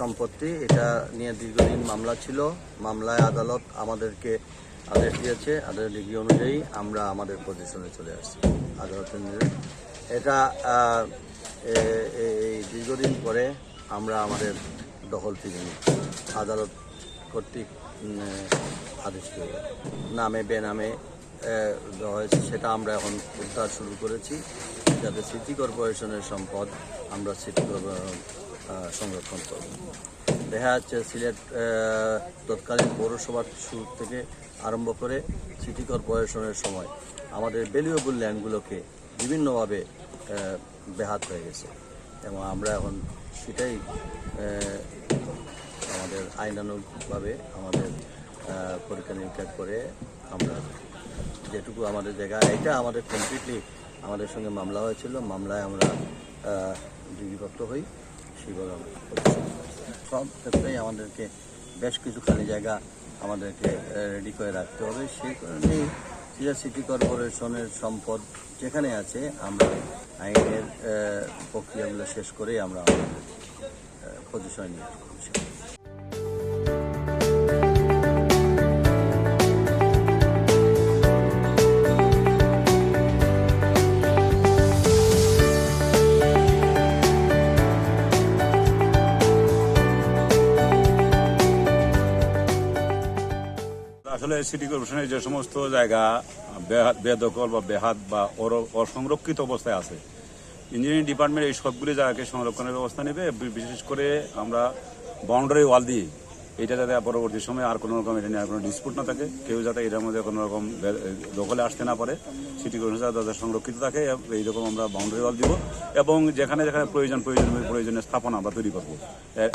সম্পত্তি, এটা নিয়ে দীর্ঘদিন মামলা ছিল। মামলায় আদালত আমাদেরকে আদেশ দিয়েছে, আদেশ ডিগ্রি অনুযায়ী আমরা আমাদের পজিশনে চলে আসছি আদালতের নির্দেশ। এটা এই দীর্ঘদিন পরে আমরা আমাদের দখল ফিরে নিই। আদালত কর্তৃক আদেশ দিয়ে নামে বেনামে দেওয়া হয়েছে, সেটা আমরা এখন উদ্ধার শুরু করেছি, যাতে সিটি কর্পোরেশনের সম্পদ আমরা সংরক্ষণ করব। দেখা যাচ্ছে সিলেট তৎকালীন পৌরসভার শুরু থেকে আরম্ভ করে সিটি কর্পোরেশনের সময় আমাদের ভ্যালুয়েবল ল্যান্ডগুলোকে বিভিন্নভাবে ব্যাহত হয়ে গেছে, এবং আমরা এখন সেটাই আমাদের আইনানুগভাবে আমাদের পরীক্ষা নিরীক্ষা করে আমরা যেটুকু আমাদের জায়গা, এটা আমাদের কমপ্লিটলি আমাদের সঙ্গে মামলা হয়েছিল, মামলায় আমরা ডিগ্রিপ্রাপ্ত হই। সেইভাবে আমরা সব ক্ষেত্রেই আমাদেরকে বেশ কিছু খালি জায়গা আমাদেরকে রেডি করে রাখতে হবে। সেই কারণেই সিটি কর্পোরেশনের সম্পদ যেখানে আছে আমরা আইনের প্রক্রিয়াগুলো শেষ করেই আমরা আমাদের পজিশন নিয়ে আসলে সিটি কর্পোরেশনের যে সমস্ত জায়গা বেদখল বা বেহাত বা অসংরক্ষিত অবস্থায় আছে, ইঞ্জিনিয়ারিং ডিপার্টমেন্ট এই সবগুলি জায়গাকে সংরক্ষণের ব্যবস্থা নেবে। বিশেষ করে আমরা বাউন্ডারি ওয়াল দিয়ে এটা যাতে পরবর্তী সময় আর কোনো রকম এটা নিয়ে আর কোনো ডিসপুট না থাকে, কেউ যাতে এটার মধ্যে কোনো রকম দখলে আসতে না পারে, সিটি কর্পোরেশন যাতে সংরক্ষিত থাকে এইরকম আমরা বাউন্ডারি ওয়াল দিব। এবং যেখানে যেখানে প্রয়োজনীয় স্থাপনা আমরা তৈরি করবো।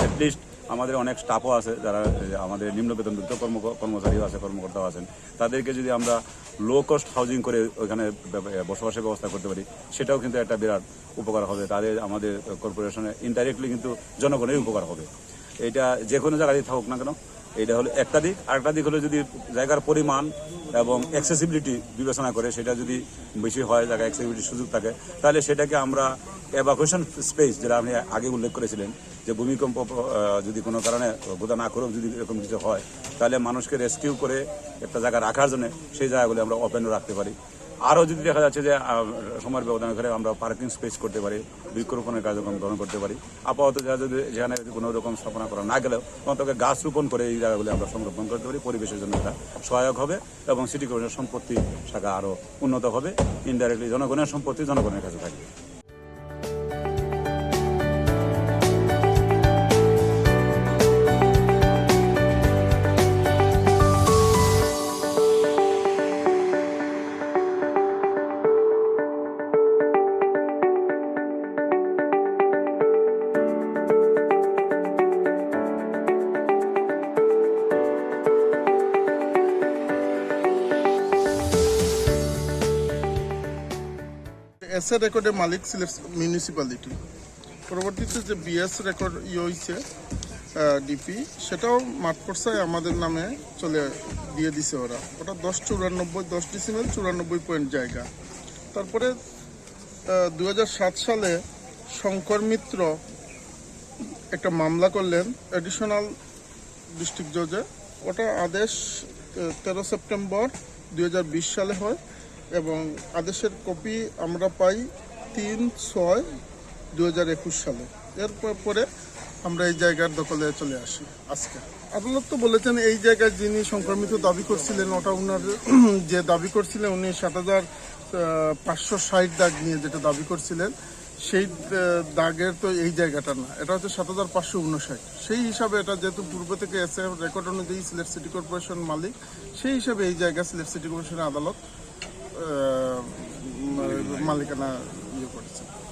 অ্যাটলিস্ট আমাদের অনেক স্টাফও আছে, যারা আমাদের নিম্ন বেতনযুক্ত কর্মচারীও আছে, কর্মকর্তাও আছেন, তাদেরকে যদি আমরা লো কস্ট হাউজিং করে ওইখানে বসবাসের ব্যবস্থা করতে পারি, সেটাও কিন্তু একটা বিরাট উপকার হবে। তাদের আমাদের কর্পোরেশনে ইনডাইরেক্টলি কিন্তু জনগণের উপকার হবে। এটা যে কোনো জায়গায় থাকুক না কেন, এটা হলো একটা দিক। আরেকটা দিক হলো যদি জায়গার পরিমাণ এবং অ্যাক্সেসিবিলিটি বিবেচনা করে সেটা যদি বেশি হয়, জায়গায় অ্যাক্সেসিবিলিটির সুযোগ থাকে, তাহলে সেটাকে আমরা এভাকুয়েশন স্পেস, যেটা আপনি আগে উল্লেখ করেছিলেন, যে ভূমিকম্প যদি কোনো কারণে বোধা না করেও যদি এরকম কিছু হয়, তাহলে মানুষকে রেস্কিউ করে একটা জায়গা রাখার জন্য সেই জায়গাগুলি আমরা ওপেনও রাখতে পারি। আরও যদি দেখা যাচ্ছে যে সময়ের ব্যবধান করে আমরা পার্কিং স্পেস করতে পারি, বৃক্ষরোপণের কার্যক্রম গ্রহণ করতে পারি। আপাতত যেখানে কোনো রকম স্থাপনা করা না গেলেও অন্তত গাছ রোপণ করে এই জায়গাগুলি আমরা সংরক্ষণ করতে পারি, পরিবেশের জন্য এটা সহায়ক হবে এবং সিটি কর্পোরেশনের সম্পত্তি শাখা আরও উন্নত হবে। ইনডাইরেক্টলি জনগণের সম্পত্তি জনগণের কাছে থাকবে। এস এ রেকর্ডের মালিক সিলেট মিউনিসিপ্যালিটি, পরবর্তীতে যে বিএস রেকর্ড হয়েছে ডিপি, সেটাও মাঠ পর্যায়ে আমাদের নামে চলে দিয়ে দিছে ওরা। ওটা 10 ডিসিমেল 94 পয়েন্ট জায়গা। তারপরে 2007 সালে শঙ্কর মিত্র একটা মামলা করলেন অ্যাডিশনাল ডিস্ট্রিক্ট জজে। ওটা আদেশ 13 সেপ্টেম্বর 2020 সালে হয় এবং আদেশের কপি আমরা পাই 3/6/2021 সালে। এরপর পরে আমরা এই জায়গার দখলে চলে আসি। আজকে আদালত তো বলেছেন এই জায়গায় যিনি সংক্রমিত দাবি করছিলেন, ওটা ওনার যে দাবি করছিলেন উনি 7,560 দাগ নিয়ে যেটা দাবি করছিলেন, সেই দাগের তো এই জায়গাটা না, এটা হচ্ছে 7,559। সেই হিসাবে এটা যেহেতু পূর্ব থেকে এসে রেকর্ড অনুযায়ী সিলেট সিটি কর্পোরেশন মালিক, সেই হিসাবে এই জায়গা সিলেট সিটি কর্পোরেশনের আদালত মালিকানা